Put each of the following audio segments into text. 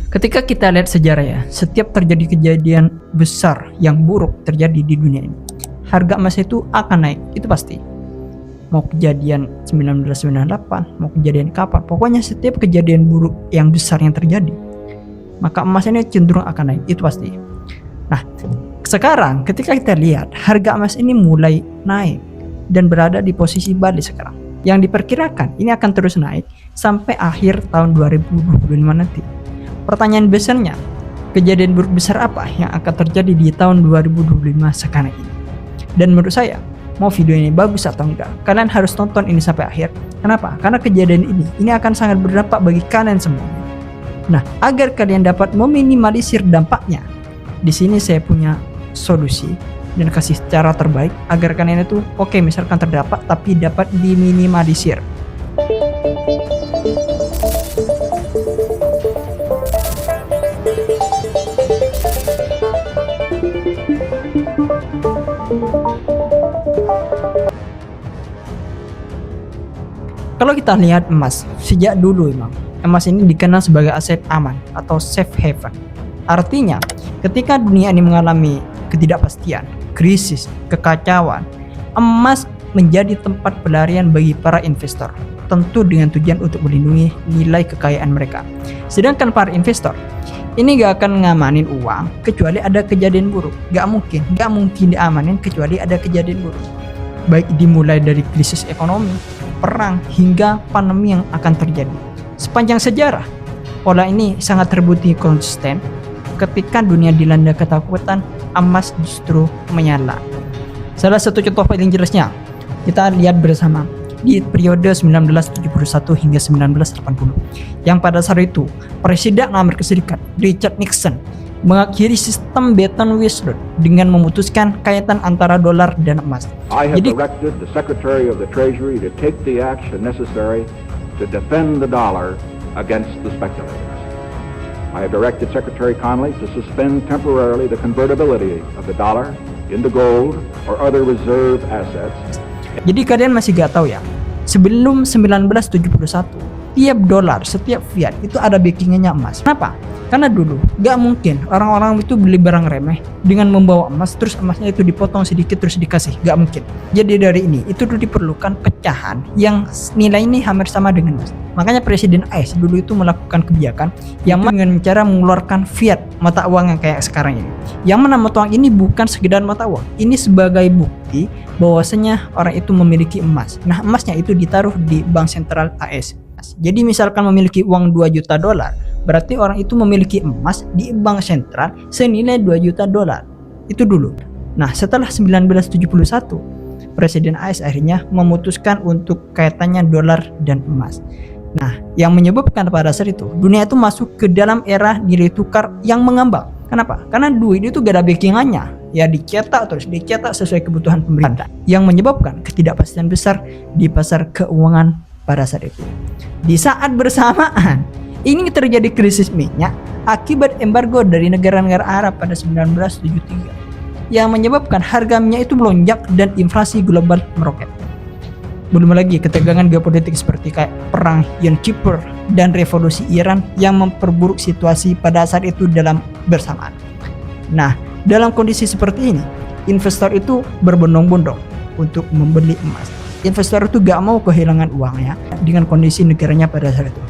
Ketika kita lihat sejarah ya, setiap terjadi kejadian besar yang buruk terjadi di dunia ini, harga emas itu akan naik, itu pasti. Mau kejadian 1998, mau kejadian kapan, pokoknya setiap kejadian buruk yang besar yang terjadi, maka emas ini cenderung akan naik, itu pasti. Nah, sekarang ketika kita lihat harga emas ini mulai naik dan berada di posisi balik sekarang, yang diperkirakan ini akan terus naik sampai akhir tahun 2025 nanti. Pertanyaan besarnya, kejadian buruk besar apa yang akan terjadi di tahun 2025 sekarang ini? Dan menurut saya, mau video ini bagus atau enggak, kalian harus tonton ini sampai akhir. Kenapa? Karena kejadian ini akan sangat berdampak bagi kalian semuanya. Nah, agar kalian dapat meminimalisir dampaknya, di sini saya punya solusi dan kasih cara terbaik agar kalian itu misalkan terdapat tapi dapat diminimalisir. Kalau kita lihat emas, sejak dulu emas ini dikenal sebagai aset aman atau safe haven. Artinya, ketika dunia ini mengalami ketidakpastian, krisis, kekacauan, emas menjadi tempat pelarian bagi para investor, tentu dengan tujuan untuk melindungi nilai kekayaan mereka. Sedangkan para investor ini gak akan ngamanin uang kecuali ada kejadian buruk. Gak mungkin diamanin kecuali ada kejadian buruk. Baik dimulai dari krisis ekonomi, perang, hingga pandemi yang akan terjadi. Sepanjang sejarah, pola ini sangat terbukti konsisten. Ketika dunia dilanda ketakutan, emas justru menyala. Salah satu contoh paling jelasnya, kita lihat bersama di periode 1971 hingga 1980, yang pada saat itu Presiden Amerika Serikat Richard Nixon mengakhiri sistem Bretton Woods dengan memutuskan kaitan antara dolar dan emas. I have directed the Secretary of the Treasury to take the action necessary to defend the dollar against the speculators. I have directed Secretary Connally to suspend temporarily the convertibility of the dollar into gold or other reserve assets. Jadi kalian masih gak tahu ya, sebelum 1971 tiap dolar, setiap fiat itu ada backingannya emas. Kenapa? Karena dulu gak mungkin orang-orang itu beli barang remeh dengan membawa emas, terus emasnya itu dipotong sedikit terus dikasih. Gak mungkin. Jadi dari ini itu dulu diperlukan pecahan yang nilai ini hampir sama dengan emas. Makanya Presiden AS dulu itu melakukan kebijakan yang dengan cara mengeluarkan fiat mata uang yang kayak sekarang ini. Yang mana mata uang ini bukan sekedar mata uang, ini sebagai bukti bahwasanya orang itu memiliki emas. Nah, emasnya itu ditaruh di Bank Sentral AS. Jadi misalkan memiliki uang 2 juta dolar, berarti orang itu memiliki emas di bank sentral senilai 2 juta dolar. Itu dulu. Nah, setelah 1971, Presiden AS akhirnya memutuskan untuk kaitannya dolar dan emas. Nah, yang menyebabkan pada saat itu dunia itu masuk ke dalam era nilai tukar yang mengambang. Kenapa? Karena duit itu gak ada backingannya. Ya dicetak sesuai kebutuhan pemerintah. Yang menyebabkan ketidakpastian besar di pasar keuangan pada saat itu. Di saat bersamaan, ini terjadi krisis minyak akibat embargo dari negara-negara Arab pada 1973 yang menyebabkan harga minyak itu melonjak dan inflasi global meroket. Belum lagi ketegangan geopolitik seperti kayak perang Yom Kippur dan revolusi Iran yang memperburuk situasi pada saat itu dalam bersamaan. Nah, dalam kondisi seperti ini, investor itu berbondong-bondong untuk membeli emas. Investor itu gak mau kehilangan uangnya dengan kondisi negaranya pada saat itu.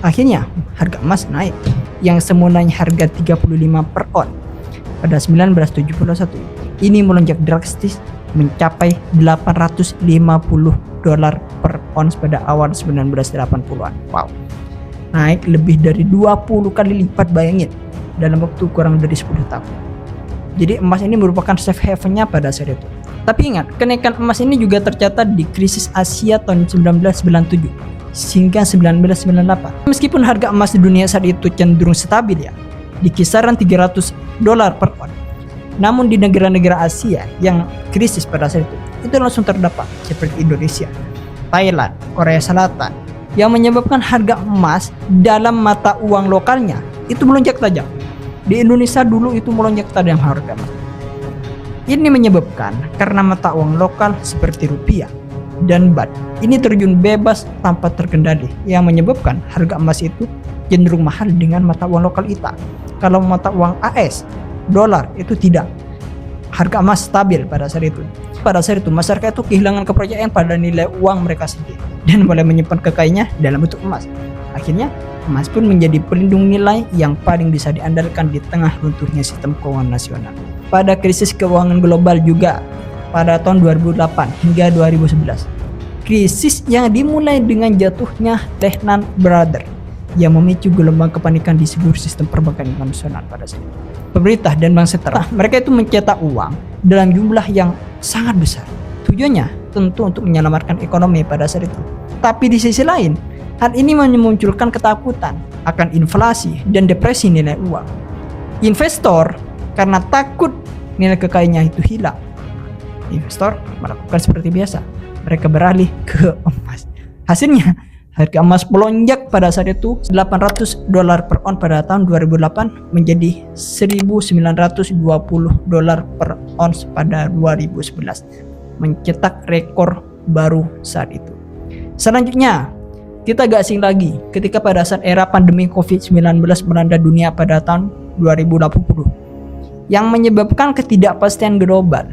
Akhirnya harga emas naik, yang semulanya harga 35 per on pada 1971 ini melonjak drastis mencapai 850 dolar per ons pada awal 1980-an. Wow, naik lebih dari 20 kali lipat, bayangin, dalam waktu kurang dari 10 tahun. Jadi emas ini merupakan safe haven-nya pada saat itu. Tapi ingat, kenaikan emas ini juga tercatat di krisis Asia tahun 1997 hingga 1998. Meskipun harga emas di dunia saat itu cenderung stabil ya, di kisaran 300 dolar per on. Namun di negara-negara Asia yang krisis pada saat itu langsung terdampak seperti Indonesia, Thailand, Korea Selatan, yang menyebabkan harga emas dalam mata uang lokalnya itu melonjak tajam. Di Indonesia dulu itu melonjak tajam harga emas. Ini menyebabkan karena mata uang lokal seperti rupiah dan baht ini terjun bebas tanpa terkendali, yang menyebabkan harga emas itu cenderung mahal dengan mata uang lokal kita. Kalau mata uang AS, dolar itu tidak. Harga emas stabil pada saat itu. Pada saat itu masyarakat itu kehilangan kepercayaan pada nilai uang mereka sendiri dan mulai menyimpan kekayaannya dalam bentuk emas. Akhirnya emas pun menjadi pelindung nilai yang paling bisa diandalkan di tengah runtuhnya sistem keuangan nasional. Pada krisis keuangan global juga pada tahun 2008 hingga 2011. Krisis yang dimulai dengan jatuhnya Lehman Brothers yang memicu gelombang kepanikan di seluruh sistem perbankan internasional pada saat itu. Pemerintah dan bank sentral mereka itu mencetak uang dalam jumlah yang sangat besar. Tujuannya tentu untuk menyelamatkan ekonomi pada saat itu. Tapi di sisi lain, hal ini memunculkan ketakutan akan inflasi dan depresi nilai uang. Investor karena takut nilai kekayaannya itu hilang, investor melakukan seperti biasa. Mereka beralih ke emas. Hasilnya, harga emas melonjak pada saat itu $800 per ons pada tahun 2008 menjadi $1.920 per ons pada 2011, mencetak rekor baru saat itu. Selanjutnya, kita gak asing lagi ketika pada saat era pandemi COVID-19 melanda dunia pada tahun 2020 yang menyebabkan ketidakpastian global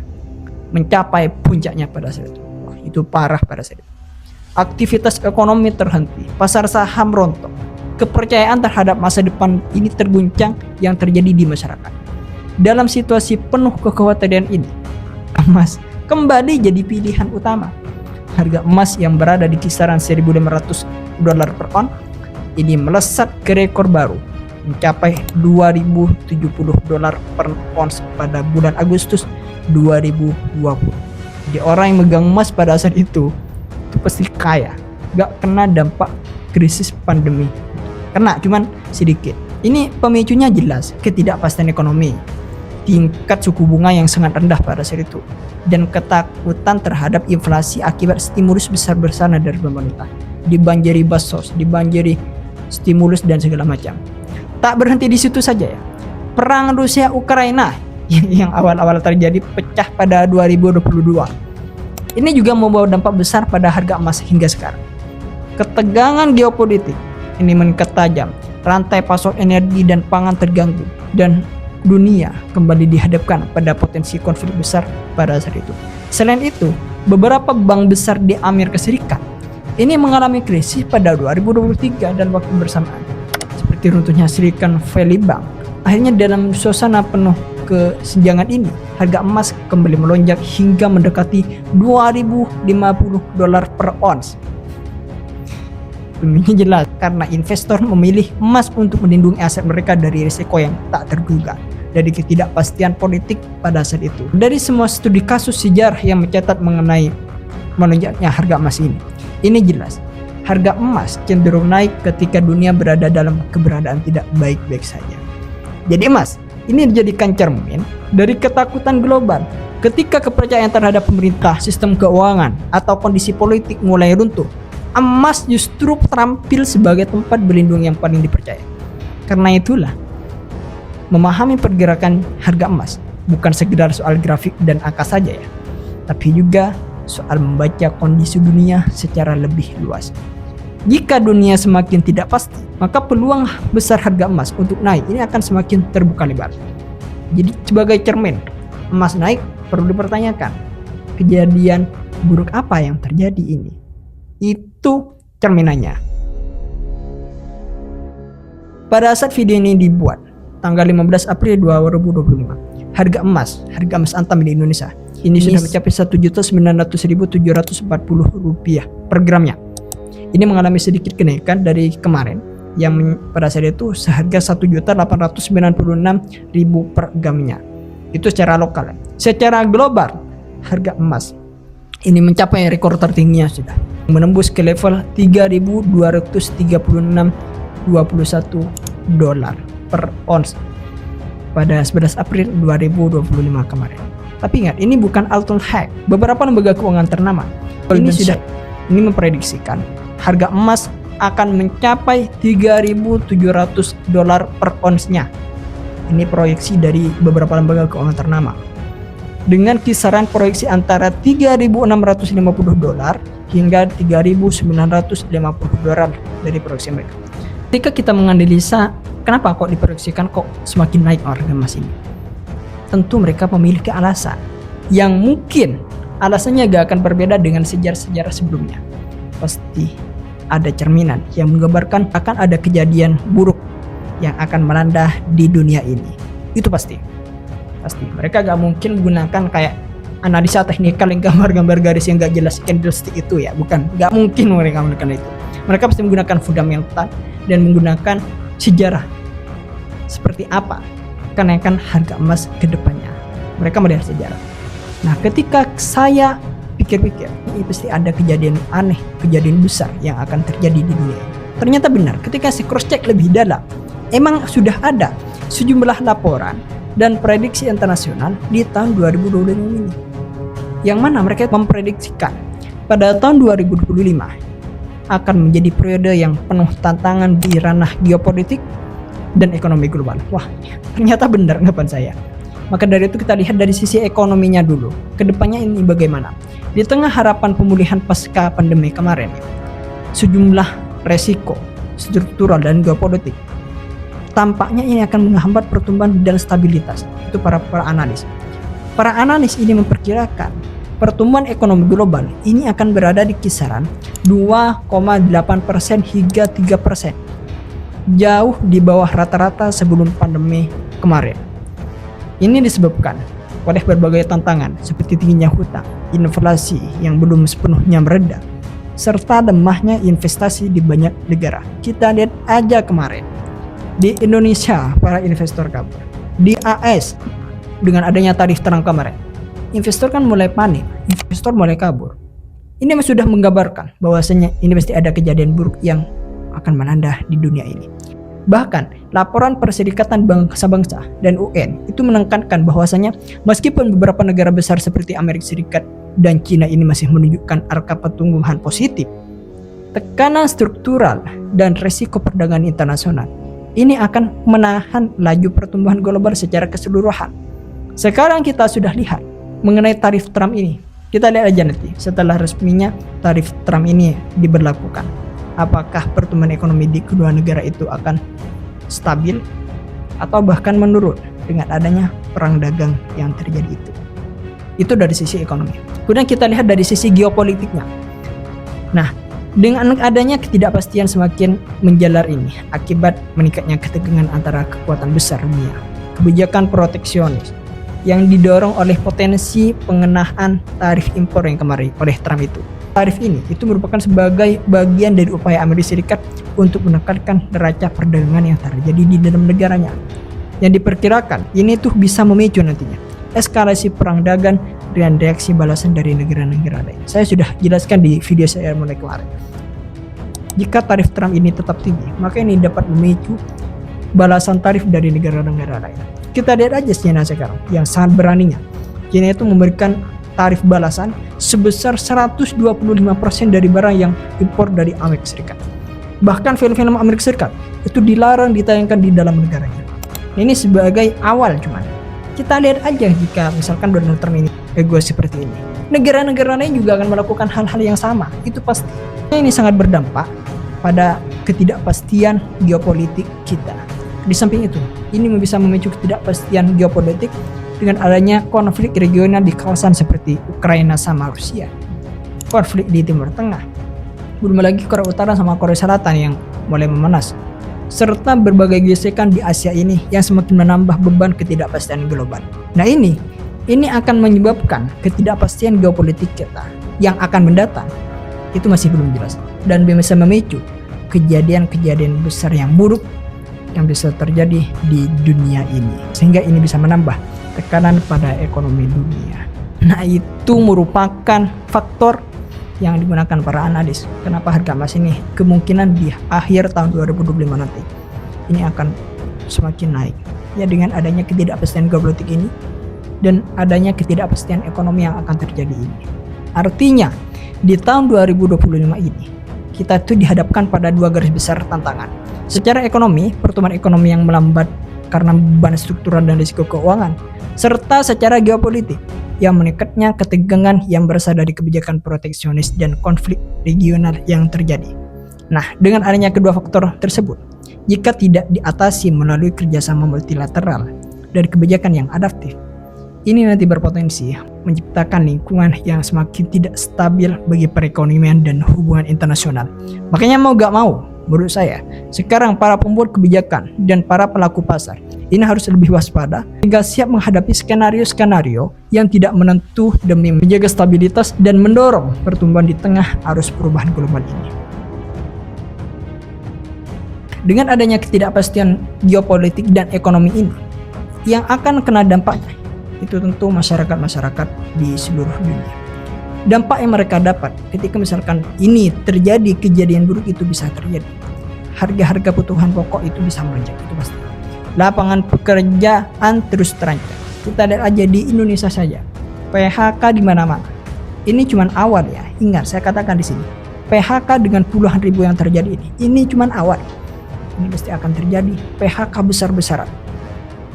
mencapai puncaknya pada saat itu. Wah, itu parah pada saat itu. Aktivitas ekonomi terhenti, pasar saham rontok, kepercayaan terhadap masa depan ini terguncang yang terjadi di masyarakat. Dalam situasi penuh kekhawatiran ini, emas kembali jadi pilihan utama. Harga emas yang berada di kisaran $1.500 per ons ini melesat ke rekor baru, mencapai $2.070 per ons pada bulan Agustus 2020. Jadi orang yang megang emas pada saat itu pasti kaya, gak kena dampak krisis pandemi. Kena cuman sedikit. Ini pemicunya jelas, ketidakpastian ekonomi, tingkat suku bunga yang sangat rendah pada saat itu, dan ketakutan terhadap inflasi akibat stimulus besar-besaran dari pemerintah. Dibanjiri bansos, dibanjiri stimulus dan segala macam. Tak berhenti di situ saja ya. Perang Rusia Ukraina yang awal-awal terjadi pecah pada 2022. Ini juga membawa dampak besar pada harga emas hingga sekarang. Ketegangan geopolitik ini meningkat tajam, rantai pasok energi dan pangan terganggu, dan dunia kembali dihadapkan pada potensi konflik besar pada saat itu. Selain itu, beberapa bank besar di Amerika Serikat ini mengalami krisis pada 2023 dan waktu bersamaan. Seperti runtuhnya Silicon Valley Bank. Akhirnya dalam suasana penuh kesenjangan ini, harga emas kembali melonjak hingga mendekati $2.050 per ons. Ini jelas karena investor memilih emas untuk melindungi aset mereka dari risiko yang tak terduga dari ketidakpastian politik pada saat itu. Dari semua studi kasus sejarah yang mencatat mengenai melonjaknya harga emas ini jelas harga emas cenderung naik ketika dunia berada dalam keberadaan tidak baik-baik saja. Jadi emas ini dijadikan cermin dari ketakutan global. Ketika kepercayaan terhadap pemerintah, sistem keuangan, atau kondisi politik mulai runtuh, emas justru terampil sebagai tempat berlindung yang paling dipercaya. Karena itulah, memahami pergerakan harga emas bukan sekedar soal grafik dan angka saja ya, tapi juga soal membaca kondisi dunia secara lebih luas. Jika dunia semakin tidak pasti, maka peluang besar harga emas untuk naik ini akan semakin terbuka lebar. Jadi sebagai cermin, emas naik perlu dipertanyakan, kejadian buruk apa yang terjadi ini? Itu cerminannya. Pada saat video ini dibuat, tanggal 15 April 2025, harga emas antam di Indonesia ini sudah mencapai Rp1.900.740 per gramnya. Ini mengalami sedikit kenaikan dari kemarin yang pada saat itu seharga Rp1.896.000 per gramnya. Itu secara lokal. Secara global, harga emas ini mencapai rekor tertingginya sudah, menembus ke level $3.236.21 per ons pada 11 April 2025 kemarin. Tapi ingat, ini bukan Alton Hack. Beberapa lembaga keuangan ternama ini memprediksikan harga emas akan mencapai $3.700 per onsnya. Ini proyeksi dari beberapa lembaga keuangan ternama. Dengan kisaran proyeksi antara $3.650 hingga $3.950 dari proyeksi mereka. Ketika kita menganalisa kenapa kok diproyeksikan kok semakin naik harga emas ini, tentu mereka memiliki alasan yang mungkin alasannya gak akan berbeda dengan sejarah-sejarah sebelumnya. Pasti ada cerminan yang menggambarkan akan ada kejadian buruk yang akan melanda di dunia ini. Itu pasti mereka gak mungkin menggunakan kayak analisa teknikal yang gambar-gambar garis yang gak jelas candlestick itu ya, bukan, gak mungkin mereka menggunakan itu. Mereka pasti menggunakan fundamental dan menggunakan sejarah seperti apa kenaikan harga emas ke depannya. Mereka melihat sejarah. Nah, ketika saya pikir-pikir, ini pasti ada kejadian aneh, kejadian besar yang akan terjadi di dunia ini. Ternyata benar, ketika saya cross check lebih dalam, emang sudah ada sejumlah laporan dan prediksi internasional di tahun 2025 ini. Yang mana mereka memprediksikan pada tahun 2025 akan menjadi periode yang penuh tantangan di ranah geopolitik dan ekonomi global. Wah, ternyata benar anggapan saya. Maka dari itu kita lihat dari sisi ekonominya dulu. Kedepannya ini bagaimana? Di tengah harapan pemulihan pasca pandemi kemarin, sejumlah resiko struktural dan geopolitik tampaknya ini akan menghambat pertumbuhan dan stabilitas. Itu para analis. Para analis ini memperkirakan pertumbuhan ekonomi global ini akan berada di kisaran 2,8% hingga 3%. Jauh di bawah rata-rata sebelum pandemi kemarin. Ini disebabkan oleh berbagai tantangan seperti tingginya hutang, inflasi yang belum sepenuhnya mereda, serta lemahnya investasi di banyak negara. Kita lihat aja kemarin di Indonesia para investor kabur, di AS dengan adanya tarif Trump kemarin, investor kan mulai panik, investor mulai kabur. Ini sudah menggambarkan bahwasanya ini pasti ada kejadian buruk yang akan melanda di dunia ini. Bahkan laporan Perserikatan Bangsa-Bangsa dan UN itu menekankan bahwasanya meskipun beberapa negara besar seperti Amerika Serikat dan Cina ini masih menunjukkan angka pertumbuhan positif, tekanan struktural dan resiko perdagangan internasional ini akan menahan laju pertumbuhan global secara keseluruhan. Sekarang kita sudah lihat mengenai tarif Trump ini. Kita lihat aja nanti setelah resminya tarif Trump ini diberlakukan. Apakah pertumbuhan ekonomi di kedua negara itu akan stabil atau bahkan menurun dengan adanya perang dagang yang terjadi itu. Itu dari sisi ekonomi. Kemudian kita lihat dari sisi geopolitiknya. Nah, dengan adanya ketidakpastian semakin menjalar ini akibat meningkatnya ketegangan antara kekuatan besar dunia, kebijakan proteksionis yang didorong oleh potensi pengenaan tarif impor yang kemarin oleh Trump itu. Tarif ini itu merupakan sebagai bagian dari upaya Amerika Serikat untuk menekankan neraca perdagangan yang terjadi di dalam negaranya. Yang diperkirakan ini tuh bisa memicu nantinya eskalasi perang dagang dan reaksi balasan dari negara-negara lain. Saya sudah jelaskan di video saya mulai kemarin. Jika tarif Trump ini tetap tinggi, maka ini dapat memicu balasan tarif dari negara-negara lain. Kita lihat aja China sekarang yang sangat beraninya. China itu memberikan tarif balasan sebesar 125% dari barang yang impor dari Amerika Serikat. Bahkan film-film Amerika Serikat itu dilarang ditayangkan di dalam negaranya. Ini sebagai awal cuman. Kita lihat aja jika misalkan Donald Trump ini egois seperti ini. Negara-negara lain juga akan melakukan hal-hal yang sama. Itu pasti. Ini sangat berdampak pada ketidakpastian geopolitik kita. Di samping itu, ini bisa memicu ketidakpastian geopolitik dengan adanya konflik regional di kawasan seperti Ukraina sama Rusia, konflik di Timur Tengah, belum lagi Korea Utara sama Korea Selatan yang mulai memanas, serta berbagai gesekan di Asia ini yang semakin menambah beban ketidakpastian global. Nah ini akan menyebabkan ketidakpastian geopolitik kita yang akan mendatang itu masih belum jelas dan bisa memicu kejadian-kejadian besar yang buruk yang bisa terjadi di dunia ini, sehingga ini bisa menambah tekanan pada ekonomi dunia. Nah itu merupakan faktor yang digunakan para analis. Kenapa harga emas ini kemungkinan di akhir tahun 2025 nanti ini akan semakin naik. Ya dengan adanya ketidakpastian geopolitik ini dan adanya ketidakpastian ekonomi yang akan terjadi ini. Artinya di tahun 2025 ini kita tuh dihadapkan pada dua garis besar tantangan. Secara ekonomi, pertumbuhan ekonomi yang melambat karena beban struktural dan risiko keuangan, serta secara geopolitik yang meningkatnya ketegangan yang berasal dari kebijakan proteksionis dan konflik regional yang terjadi. Nah, dengan adanya kedua faktor tersebut, jika tidak diatasi melalui kerjasama multilateral dari kebijakan yang adaptif, ini nanti berpotensi menciptakan lingkungan yang semakin tidak stabil bagi perekonomian dan hubungan internasional. Makanya mau gak mau, menurut saya, sekarang para pembuat kebijakan dan para pelaku pasar ini harus lebih waspada hingga siap menghadapi skenario-skenario yang tidak menentu demi menjaga stabilitas dan mendorong pertumbuhan di tengah arus perubahan global ini. Dengan adanya ketidakpastian geopolitik dan ekonomi ini, yang akan kena dampaknya itu tentu masyarakat-masyarakat di seluruh dunia. Dampak yang mereka dapat ketika misalkan ini terjadi, kejadian buruk itu bisa terjadi. Harga-harga kebutuhan pokok itu bisa melonjak, itu pasti. Lapangan pekerjaan terus terancam. Kita lihat aja di Indonesia saja, PHK di mana-mana. Ini cuma awal ya. Ingat, saya katakan di sini, PHK dengan puluhan ribu yang terjadi ini cuma awal. Ini pasti akan terjadi PHK besar-besaran.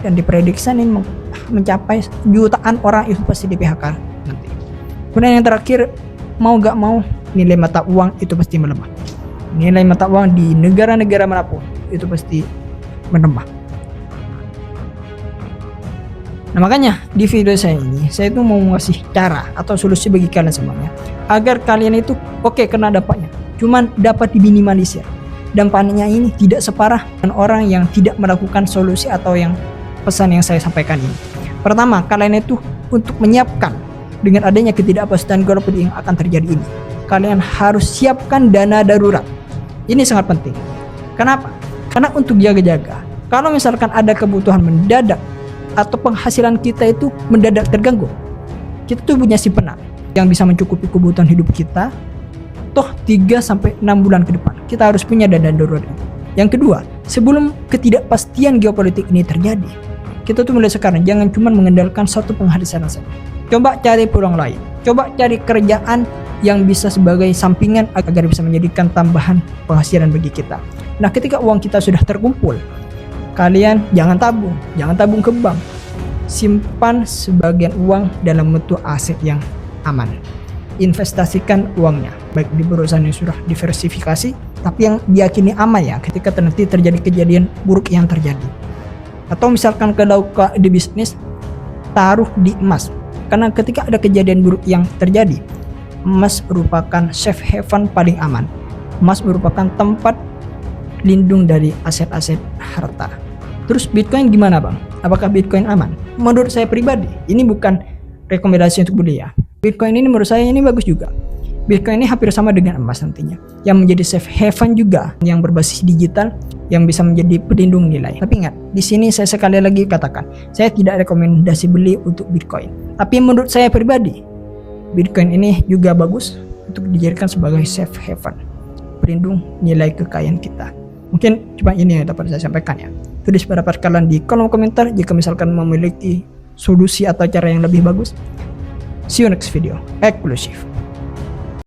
Dan diprediksi ini mencapai jutaan orang itu pasti di PHK nanti. Kemudian yang terakhir, mau gak mau nilai mata uang itu pasti melemah. Nilai mata uang di negara-negara manapun itu pasti melemah. Nah makanya di video saya ini, saya itu mau ngasih cara atau solusi bagi kalian semuanya agar kalian itu kena dampaknya, cuman dapat diminimalisir. Dampaknya ini tidak separah dengan orang yang tidak melakukan solusi atau yang pesan yang saya sampaikan ini. Pertama, kalian itu untuk menyiapkan dengan adanya ketidakpastian geopolitik yang akan terjadi ini, kalian harus siapkan dana darurat. Ini sangat penting. Kenapa? Karena untuk jaga-jaga, kalau misalkan ada kebutuhan mendadak atau penghasilan kita itu mendadak terganggu, kita tuh punya simpenan yang bisa mencukupi kebutuhan hidup kita toh 3-6 bulan ke depan. Kita harus punya dana darurat itu. Yang kedua, sebelum ketidakpastian geopolitik ini terjadi, kita tuh mulai sekarang jangan cuma mengandalkan satu penghasilan saja. Coba cari peluang lain, coba cari kerjaan yang bisa sebagai sampingan agar bisa menjadikan tambahan penghasilan bagi kita. Nah ketika uang kita sudah terkumpul, kalian jangan tabung ke bank, simpan sebagian uang dalam bentuk aset yang aman. Investasikan uangnya baik di perusahaan yang sudah diversifikasi tapi yang diyakini aman ya ketika nanti terjadi kejadian buruk yang terjadi. Atau misalkan kalau di bisnis, taruh di emas, karena ketika ada kejadian buruk yang terjadi, emas merupakan safe haven paling aman. Emas merupakan tempat lindung dari aset-aset harta. Terus Bitcoin gimana bang? Apakah Bitcoin aman? Menurut saya pribadi, ini bukan rekomendasi untuk beli ya. Bitcoin ini menurut saya ini bagus juga. Bitcoin ini hampir sama dengan emas nantinya, yang menjadi safe haven juga, yang berbasis digital, yang bisa menjadi pelindung nilai. Tapi ingat, di sini saya sekali lagi katakan, saya tidak rekomendasi beli untuk Bitcoin. Tapi menurut saya pribadi, Bitcoin ini juga bagus untuk dijadikan sebagai safe haven, pelindung nilai kekayaan kita. Mungkin cuma ini yang dapat saya sampaikan ya. Tulis pendapat kalian di kolom komentar jika misalkan memiliki solusi atau cara yang lebih bagus. See you next video. Eksklusif.